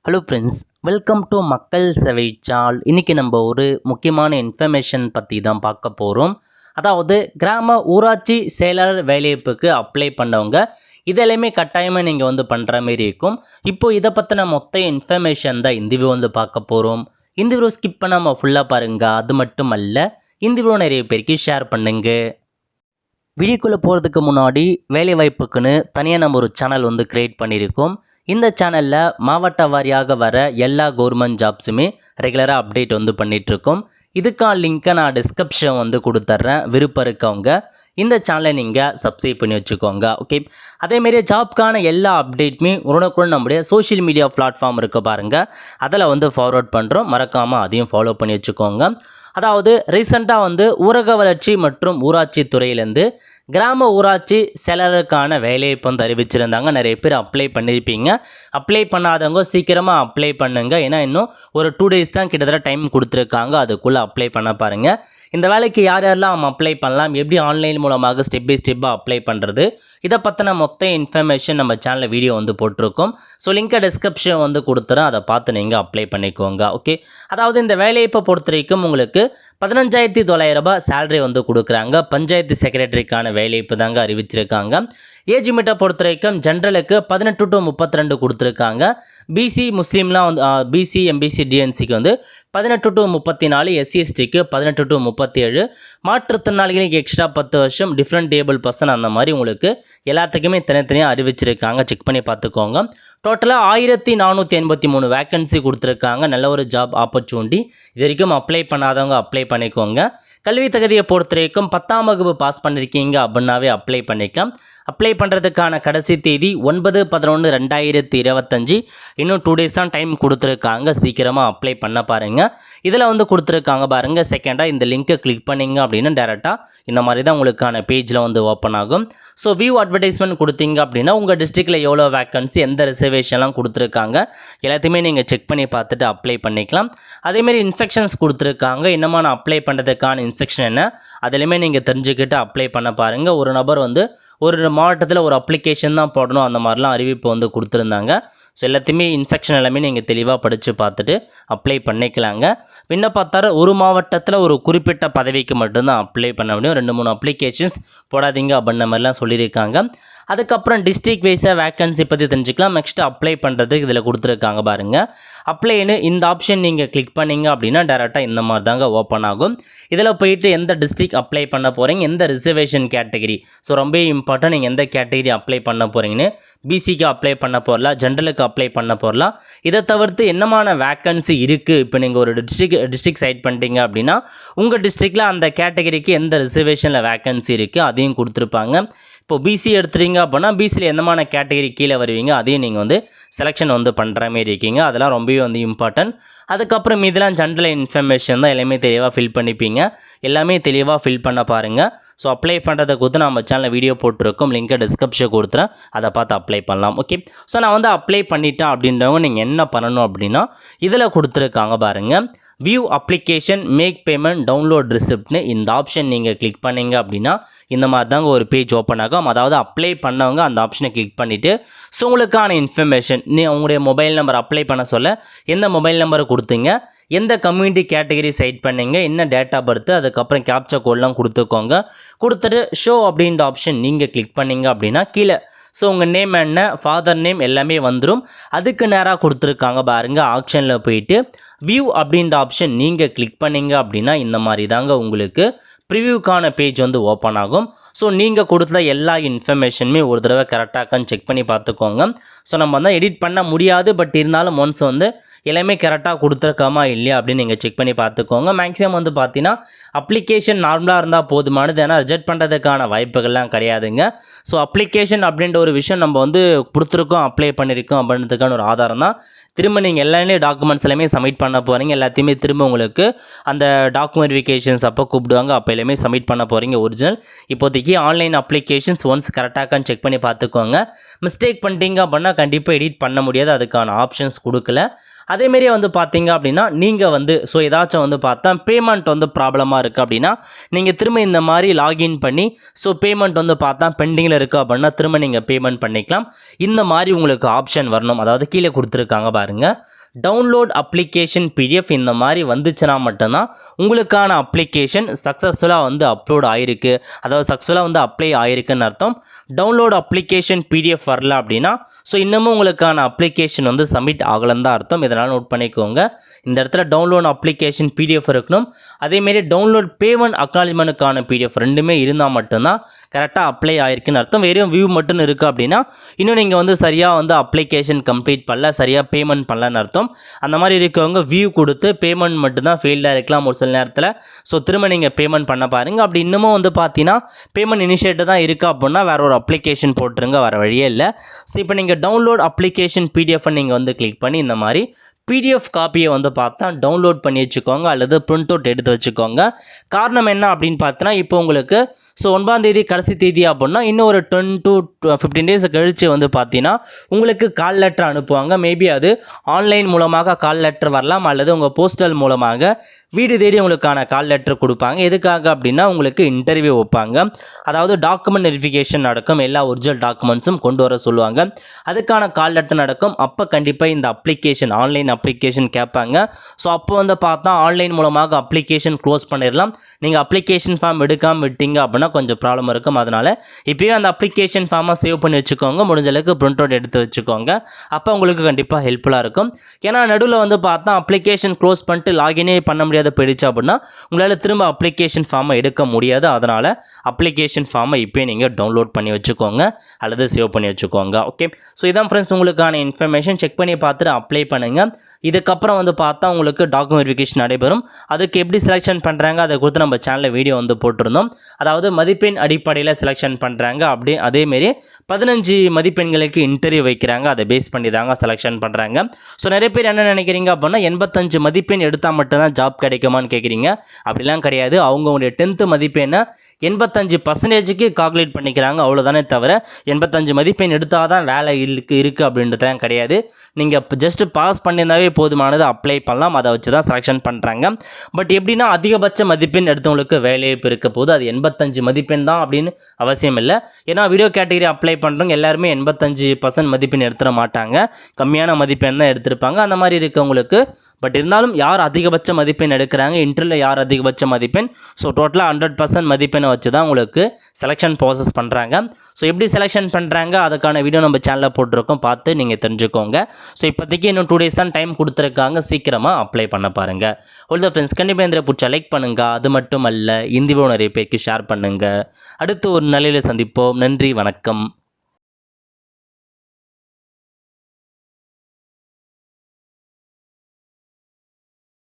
Hello friends, welcome to மக்கள் சேவை சால். இன்றைக்கி நம்ம ஒரு முக்கியமான இன்ஃபர்மேஷன் பற்றி தான் பார்க்க போகிறோம். அதாவது கிராம ஊராட்சி செயலாளர் வேலைவாய்ப்புக்கு அப்ளை பண்ணவங்க இதெல்லாமே கட்டாயமாக நீங்கள் பண்ணுற மாரி இருக்கும். இப்போது இதை பற்றின மொத்த இன்ஃபர்மேஷன் தான் இந்த வீடியோ பார்க்க போகிறோம். இந்த வீடியோ ஸ்கிப் பண்ணாமல் ஃபுல்லாக பாருங்கள். அது மட்டும் அல்ல, இந்த வீடியோ நிறைய பேருக்கு ஷேர் பண்ணுங்க. வீடியோக்குள்ளே போகிறதுக்கு முன்னாடி வேலைவாய்ப்புக்குன்னு தனியாக நம்ம ஒரு சேனல் க்ரியேட் பண்ணியிருக்கோம். இந்த சேனலில் மாவட்ட வாரியாக வர எல்லா கவர்மெண்ட் ஜாப்ஸுமே ரெகுலராக அப்டேட் பண்ணிகிட்ருக்கோம். இதுக்கான லிங்க்கை நான் டிஸ்கிரிப்ஷன் கொடுத்துட்றேன். விருப்பம் இருக்கவங்க இந்த சேனலை நீங்கள் சப்ஸ்கிரைப் பண்ணி வச்சுக்கோங்க. ஓகே, அதேமாரி ஜாப்க்கான எல்லா அப்டேட்டுமே உடனுக்குடன் நம்முடைய சோஷியல் மீடியா பிளாட்ஃபார்ம் இருக்க பாருங்கள், அதில் ஃபார்வர்ட் பண்ணுறோம். மறக்காமல் அதையும் ஃபாலோ பண்ணி வச்சுக்கோங்க. அதாவது ரீசெண்டாக ஊரக வளர்ச்சி மற்றும் ஊராட்சி துறையிலேருந்து கிராம ஊராட்சி செயலருக்கான வேலைவாய்ப்பு அறிவிச்சிருந்தாங்க. நிறைய பேர் அப்ளை பண்ணியிருப்பீங்க. அப்ளை பண்ணாதவங்க சீக்கிரமாக அப்ளை பண்ணுங்க. ஏன்னா இன்னும் ஒரு 2 days தான் கிட்டத்தட்ட டைம் கொடுத்துருக்காங்க. அதுக்குள்ளே அப்ளை பண்ண பாருங்கள். இந்த வேலைக்கு யார் யாரெல்லாம் அப்ளை பண்ணலாம், எப்படி ஆன்லைன் மூலமாக ஸ்டெப் பை ஸ்டெப்பாக அப்ளை பண்ணுறது, இதை பற்றின மொத்த இன்ஃபர்மேஷன் நம்ம சேனலில் வீடியோ போட்டிருக்கோம். ஸோ லிங்கை டிஸ்கிரிப்ஷன் கொடுத்துறேன், அதை பார்த்து நீங்கள் அப்ளை பண்ணிக்கோங்க. ஓகே, அதாவது இந்த வேலைவாய்ப்பை பொறுத்த வரைக்கும் உங்களுக்கு 15,900 ரூபாய் சேலரி கொடுக்குறாங்க. பஞ்சாயத்து செக்ரட்டரிக்கான வேலைவாய்ப்பு தாங்க அறிவிச்சிருக்காங்க. ஏஜ் லிமிட்டை பொறுத்த வரைக்கும் ஜென்ரலுக்கு 18 to 32 கொடுத்துருக்காங்க. பிசி முஸ்லீம்லாம் பிசி எம்பிசி டிஎன்சிக்கு 18 to 34, எஸ்சி எஸ்டிக்கு 18 to 37, மாற்றுத்திறனாளிகளுக்கு எக்ஸ்ட்ரா 10 வருஷம், டிஃப்ரெண்ட் ஏபிள் பர்சன் அந்த மாதிரி உங்களுக்கு எல்லாத்துக்குமே தனித்தனியாக அறிவிச்சிருக்காங்க. செக் பண்ணி பார்த்துக்கோங்க. டோட்டலாக 1483 வேக்கன்சி கொடுத்துருக்காங்க. நல்ல ஒரு ஜாப் ஆப்பர்ச்சுனிட்டி. இது வரைக்கும் அப்ளை பண்ணாதவங்க அப்ளை பண்ணிக்கோங்க. கல்வி தகுதியை பொறுத்த வரைக்கும் 10ஆம் வகுப்பு பாஸ் பண்ணியிருக்கீங்க அப்படின்னாவே அப்ளை பண்ணிக்கலாம். அப்ளை பண்ணுறதுக்கான கடைசி தேதி 9/11/2025. இன்னும் 2 days தான் டைம் கொடுத்துருக்காங்க. சீக்கிரமாக அப்ளை பண்ண பாருங்கள். இதில் கொடுத்துருக்காங்க பாருங்கள். செகண்டாக இந்த லிங்க்கை கிளிக் பண்ணிங்க அப்படின்னா டேரெக்டாக இந்த மாதிரி தான் உங்களுக்கான பேஜில் ஓப்பன் ஆகும். ஸோ வியூ அட்வர்டைஸ்மெண்ட் கொடுத்தீங்க அப்படின்னா உங்கள் டிஸ்ட்ரிக்டில் எவ்வளோ வேக்கன்சி, எந்த ரிசர்வேஷன்லாம் கொடுத்துருக்காங்க எல்லாத்தையுமே நீங்கள் செக் பண்ணி பார்த்துட்டு அப்ளை பண்ணிக்கலாம். அதேமாரி இன்ஸ்ட்ரக்ஷன்ஸ் கொடுத்துருக்காங்க. என்னமா நான் அப்ளை பண்ணுறதுக்கான இன்ஸ்ட்ரக்ஷன் என்ன, அதிலையுமே நீங்கள் தெரிஞ்சுக்கிட்டு அப்ளை பண்ண பாருங்கள். ஒரு நபர் ஒரு மாவட்டத்தில் ஒரு அப்ளிகேஷன் தான் போடணும், அந்த மாதிரிலாம் அறிவிப்பு கொடுத்துருந்தாங்க. ஸோ எல்லாத்தையுமே இன்ஸ்ட்ரக்ஷன் எல்லாமே நீங்கள் தெளிவாக படித்து பார்த்துட்டு அப்ளை பண்ணிக்கலாங்க. விண்ணப்பத்தார் ஒரு மாவட்டத்தில் ஒரு குறிப்பிட்ட பதவிக்கு மட்டும்தான் அப்ளை பண்ண முடியும். 2-3 அப்ளிகேஷன்ஸ் போடாதீங்க அப்படின்ற மாதிரிலாம் சொல்லியிருக்காங்க. அதுக்கப்புறம் டிஸ்ட்ரிக்ட் வைஸாக வேக்கன்சி பற்றி தெரிஞ்சுக்கலாம். நெக்ஸ்ட்டு அப்ளை பண்ணுறதுக்கு இதில் கொடுத்துருக்காங்க பாருங்கள். அப்ளைன்னு இந்த ஆப்ஷன் நீங்கள் கிளிக் பண்ணிங்க அப்படின்னா டேரெக்டாக இந்த மாதிரி தாங்க ஓப்பன் ஆகும். இதில் போயிட்டு எந்த டிஸ்ட்ரிக்ட் அப்ளை பண்ண போகிறீங்க, எந்த ரிசர்வேஷன் கேட்டகரி, ஸோ ரொம்ப இம்பார்ட்டன்ட், நீங்கள் எந்த கேட்டகரி அப்ளை பண்ண போகிறீங்கன்னு, பிசிக்கு அப்ளை பண்ண போகலாம், ஜென்ரலுக்கு அப்ளை பண்ண போகலாம். இதை தவிர்த்து என்னமான வேக்கன்சி இருக்குது, இப்போ நீங்கள் ஒரு டிஸ்ட்ரிக்ட் சைட் பண்ணிட்டீங்க அப்படின்னா உங்கள் டிஸ்ட்ரிக்டில் அந்த கேட்டகரிக்கு எந்த ரிசர்வேஷனில் வேக்கன்சி இருக்குது அதையும் கொடுத்துருப்பாங்க. இப்போ பிசி எடுத்துறீங்க அப்படின்னா பிசியில் எந்தமான கேட்டகரி கீழே வருவீங்க அதையும் நீங்கள் செலெக்ஷன் பண்ணுற மாரி இருக்கீங்க. அதெல்லாம் ரொம்பவே இம்பார்ட்டன்ட். அதுக்கப்புறம் இதெல்லாம் ஜென்ரல் இன்ஃபர்மேஷன் தான், எல்லாமே தெளிவாக ஃபில் பண்ணிப்பீங்க. எல்லாமே தெளிவாக ஃபில் பண்ண பாருங்கள். ஸோ அப்ளை பண்ணுறதை கொடுத்து நம்ம சேனலில் வீடியோ போட்டிருக்கோம். லிங்கை டிஸ்கிரிப்ஷன் கொடுத்துறேன், அதை பார்த்து அப்ளை பண்ணலாம். ஓகே, ஸோ நான் அப்ளை பண்ணிட்டேன் அப்படின்றவங்க நீங்கள் என்ன பண்ணணும் அப்படின்னா இதில் கொடுத்துருக்காங்க பாருங்கள். View application, make payment, download ரிசிப்ட்னு இந்த ஆப்ஷன் நீங்கள் கிளிக் பண்ணிங்க அப்படின்னா இந்த மாதிரி தாங்க ஒரு பேஜ் ஓப்பன் ஆகும். அதாவது அப்ளை பண்ணவங்க அந்த ஆப்ஷனை கிளிக் பண்ணிவிட்டு ஸோ உங்களுக்கான இன்ஃபர்மேஷன், உங்களுடைய மொபைல் நம்பர் அப்ளை பண்ண சொல்ல எந்த மொபைல் நம்பரை கொடுத்தீங்க, எந்த கம்யூனிட்டி கேட்டகரி சைட் பண்ணிங்க, என்ன டேட் ஆஃப் பர்த், அதுக்கப்புறம் கேப்சா கோட்லாம் கொடுத்துக்கோங்க. கொடுத்துட்டு ஷோ அப்படின்ற ஆப்ஷன் நீங்கள் கிளிக் பண்ணிங்க அப்படின்னா கீழே ஸோ உங்கள் நேம் என்ன, ஃபாதர் நேம் எல்லாமே வந்துடும். அதுக்கு நேராக கொடுத்துருக்காங்க பாருங்கள். ஆப்ஷனில் போயிட்டு வியூ அப்படின்ற ஆப்ஷன் நீங்கள் கிளிக் பண்ணிங்க அப்படின்னா இந்த மாதிரி தாங்க உங்களுக்கு ப்ரிவியூக்கான பேஜ் ஓப்பன் ஆகும். ஸோ நீங்கள் கொடுத்த எல்லா இன்ஃபர்மேஷனுமே ஒரு தடவை கரெக்டாக செக் பண்ணி பார்த்துக்கோங்க. ஸோ நம்ம எடிட் பண்ண முடியாது, பட் இருந்தாலும் ஒன்ஸ் எல்லாமே கரெக்டாக கொடுத்துருக்காமா இல்லையா அப்படின்னு நீங்கள் செக் பண்ணி பார்த்துக்கோங்க. மேக்ஸிமம் பார்த்தீங்கன்னா அப்ளிகேஷன் நார்மலாக இருந்தால் போதுமானது, ஏன்னா ரிஜெக்ட் பண்ணுறதுக்கான வாய்ப்புகள்லாம் கிடையாதுங்க. ஸோ அப்ளிகேஷன் அப்படின்ற ஒரு விஷயம் நம்ம கொடுத்துருக்கோம், அப்ளை பண்ணியிருக்கோம் அப்படின்றதுக்கான ஒரு ஆதாரம் தான். திரும்ப நீங்கள் எல்லாமே டாக்குமெண்ட்ஸ் எல்லாமே சப்மிட் பண்ண போகிறீங்க. எல்லாத்தையுமே திரும்ப உங்களுக்கு அந்த டாக்குமெண்ட் வெரிஃபிகேஷன்ஸ் அப்போ கூப்பிடுவாங்க, அப்போ எல்லாமே சப்மிட் பண்ண போகிறீங்க ஒரிஜினல். இப்போதைக்கு ஆன்லைன் அப்ளிகேஷன்ஸ் ஒன்ஸ் கரெக்டாக செக் பண்ணி பார்த்துக்கோங்க. மிஸ்டேக் பண்ணிட்டீங்க அப்படின்னா கண்டிப்பாக எடிட் பண்ண முடியாது, அதுக்கான ஆப்ஷன்ஸ் கொடுக்கல. அதேமாரியே வந்து பார்த்தீங்க அப்படின்னா நீங்கள் வந்து ஸோ ஏதாச்சும் வந்து பார்த்தா பேமெண்ட் வந்து ப்ராப்ளமாக இருக்குது அப்படின்னா நீங்கள் திரும்ப இந்த மாதிரி லாகின் பண்ணி ஸோ பேமெண்ட் வந்து பார்த்தா பெண்டிங்கில் இருக்குது அப்படின்னா திரும்ப நீங்கள் பேமெண்ட் பண்ணிக்கலாம். இந்த மாதிரி உங்களுக்கு ஆப்ஷன் வரணும். அதாவது கீழே கொடுத்துருக்காங்க பாருங்கள், டவுன்லோட் அப்ளிகேஷன் பிடிஎஃப் இந்த மாதிரி வந்துச்சுன்னா மட்டும்தான் உங்களுக்கான அப்ளிகேஷன் சக்ஸஸ்ஃபுல்லாக வந்து அப்லோட் ஆகிருக்கு, அதாவது சக்ஸஸ்ஃபுல்லாக வந்து அப்ளை ஆகிருக்குன்னு அர்த்தம். டவுன்லோட் அப்ளிகேஷன் பிடிஎஃப் வரல அப்படின்னா ஸோ இன்னமும் உங்களுக்கான அப்ளிகேஷன் வந்து சப்மிட் ஆகலன்னு தான் அர்த்தம். இதனால் நோட் பண்ணிக்கோங்க. இந்த இடத்துல டவுன்லோட் அப்ளிகேஷன் பிடிஎஃப் இருக்கணும். அதேமாரி டவுன்லோட் பேமெண்ட் அக்னாலஜ்மெண்ட்டுக்கான பிடிஎஃப் ரெண்டுமே இருந்தால் மட்டும்தான் கரெக்டாக அப்ளை ஆகிருக்குன்னு அர்த்தம். வெறும் வியூ மட்டும் இருக்குது அப்படின்னா இன்னும் நீங்கள் வந்து சரியாக வந்து அப்ளிகேஷன் கம்ப்ளீட் பண்ணல, சரியாக பேமெண்ட் பண்ணலன்னு அர்த்தம். அந்த மாதிரி இருக்கவங்க வியூ கொடுத்து பேமெண்ட் மட்டும்தான் ஃபெயில்டாக இருக்கலாம் ஒரு சில நேரத்தில். ஸோ திரும்ப நீங்கள் பேமெண்ட் பண்ண பாருங்கள். அப்படி இன்னமும் வந்து பார்த்தீங்கன்னா பேமெண்ட் இனிஷியேட்டிவ் தான் இருக்கா அப்படின்னா வேறு ஒரு அப்ளிகேஷன் போட்டுருங்க, வேறு வழியே இல்லை. ஸோ இப்போ நீங்கள் டவுன்லோட் அப்ளிகேஷன் பிடிஎஃப் நீங்கள் வந்து கிளிக் பண்ணி இந்த மாதிரி பிடிஎஃப் காப்பியை வந்து பார்த்தா டவுன்லோட் பண்ணி வச்சுக்கோங்க அல்லது பிரிண்ட் அவுட் எடுத்து வச்சுக்கோங்க. காரணம் என்ன அப்படின்னு பார்த்தோன்னா இப்போ உங்களுக்கு ஸோ 9ஆம் தேதி கடைசி தேதி அப்படின்னா இன்னும் ஒரு 10 to 15 டேஸ் கழித்து வந்து பார்த்தீங்கன்னா உங்களுக்கு கால் லெட்டர் அனுப்புவாங்க. மேபி அது ஆன்லைன் மூலமாக கால் லெட்டர் வரலாம் அல்லது உங்கள் போஸ்டல் மூலமாக வீடு தேடி உங்களுக்கான கால் லெட்டர் கொடுப்பாங்க. எதுக்காக அப்படின்னா உங்களுக்கு இன்டர்வியூ வைப்பாங்க. அதாவது டாக்குமெண்ட் வெரிஃபிகேஷன் நடக்கும், எல்லா ஒரிஜினல் டாக்குமெண்ட்ஸும் கொண்டு வர சொல்லுவாங்க. அதுக்கான கால் லெட்டர் நடக்கும். அப்போ கண்டிப்பாக இந்த அப்ளிகேஷன் ஆன்லைன் அப்ளிகேஷன் கேட்பாங்க. ஸோ அப்போ வந்து பார்த்தா ஆன்லைன் மூலமாக அப்ளிகேஷன் க்ளோஸ் பண்ணிடலாம். நீங்கள் அப்ளிகேஷன் ஃபார்ம் எடுக்காமல் விட்டீங்க அப்படின்னா கொஞ்சம் ப்ராப்ளம் இருக்கும். அதனால் இப்போயே அந்த அப்ளிகேஷன் ஃபார்மை சேவ் பண்ணி வச்சுக்கோங்க, முடிஞ்ச அளவுக்கு பிரிண்ட் அவுட் எடுத்து வச்சுக்கோங்க. அப்போ உங்களுக்கு கண்டிப்பாக ஹெல்ப்ஃபுல்லாக இருக்கும். ஏன்னா நடுவில் வந்து பார்த்தா அப்ளிகேஷன் க்ளோஸ் பண்ணிட்டு லாகினே பண்ண முடியாது போயிடுச்சு அப்படின்னா உங்களால் திரும்ப அப்ளிகேஷன் ஃபார்மை எடுக்க முடியாது. அதனால் அப்ளிகேஷன் ஃபார்மை இப்போயே நீங்கள் டவுன்லோட் பண்ணி வச்சுக்கோங்க அல்லது சேவ் பண்ணி வச்சுக்கோங்க. ஓகே, ஸோ இதான் ஃப்ரெண்ட்ஸ் உங்களுக்கான இன்ஃபர்மேஷன். செக் பண்ணி பார்த்துட்டு அப்ளை பண்ணுங்கள். இதுக்கப்புறம் வந்து பார்த்தா உங்களுக்கு டாக்குமெண்ட் வெரிஃபிகேஷன் நடைபெறும். அதுக்கு எப்படி செலெக்ஷன் பண்ணுறாங்க அதை குறித்து நம்ம சேனலில் வீடியோ வந்து போட்டிருந்தோம். அதாவது மதிப்பெண் அடிப்படையில் செலெக்ஷன் பண்ணுறாங்க. அதேமாரி 15 மதிப்பெண்களுக்கு இன்டர்வியூ வைக்கிறாங்க. அதை பேஸ் பண்ணி தாங்க செலெக்ஷன் பண்ணுறாங்க. ஸோ நிறைய பேர் என்ன நினைக்கிறீங்க அப்படின்னா 85 மதிப்பெண் எடுத்தால் மட்டும்தான் ஜாப் கிடைக்குமான்னு கேட்குறீங்க. அப்படிலாம் கிடையாது. அவங்களுடைய 10th மதிப்பெண்ணை 85% கால்குலேட் பண்ணிக்கிறாங்க, அவ்வளோதானே தவிர 85 மதிப்பெண் எடுத்தால் தான் வேலை இருக்குது அப்படின்றதுலாம் கிடையாது. நீங்கள் இப்போ ஜஸ்ட்டு பாஸ் பண்ணியிருந்தாவே போதுமானது, அப்ளை பண்ணலாம். அதை வச்சு தான் செலெக்ஷன் பண்ணுறாங்க. பட் எப்படின்னா அதிகபட்ச மதிப்பெண் எடுத்தவங்களுக்கு வேலைவாய்ப்பு இருக்க போது அது 85 மதிப்பெண் தான் அப்படின்னு அவசியம் இல்லை. ஏன்னா வீடியோ கேட்டகரி அப்ளை பண்ணுறவங்க எல்லாருமே 85% மதிப்பெண் எடுத்துட மாட்டாங்க, கம்மியான மதிப்பெண் தான் எடுத்திருப்பாங்க. அந்த மாதிரி இருக்கவங்களுக்கு பட் இருந்தாலும் யார் அதிகபட்ச மதிப்பெண் எடுக்கிறாங்க, இன்டர்வியூவில் யார் அதிகபட்ச மதிப்பெண், ஸோ டோட்டலாக 100% மதிப்பெண்ணை வச்சு தான் உங்களுக்கு செலெக்ஷன் ப்ராசஸ் பண்ணுறாங்க. ஸோ எப்படி செலெக்ஷன் பண்ணுறாங்க அதுக்கான வீடியோ நம்ம சேனலில் போட்டிருக்கோம், பார்த்து நீங்கள் தெரிஞ்சுக்கோங்க. ஸோ இப்போதைக்கு இன்னும் 2 days தான் டைம் கொடுத்துருக்காங்க, சீக்கிரமாக அப்ளை பண்ண பாருங்கள். ஒரு ஃப்ரெண்ட்ஸ் கண்டிப்பாக இந்த பிடிச்சா லைக் பண்ணுங்கள். அது மட்டும் அல்ல இந்த வீடியோ நிறைய பேருக்கு ஷேர் பண்ணுங்கள். அடுத்து ஒரு நிலையில் சந்திப்போம். நன்றி, வணக்கம்.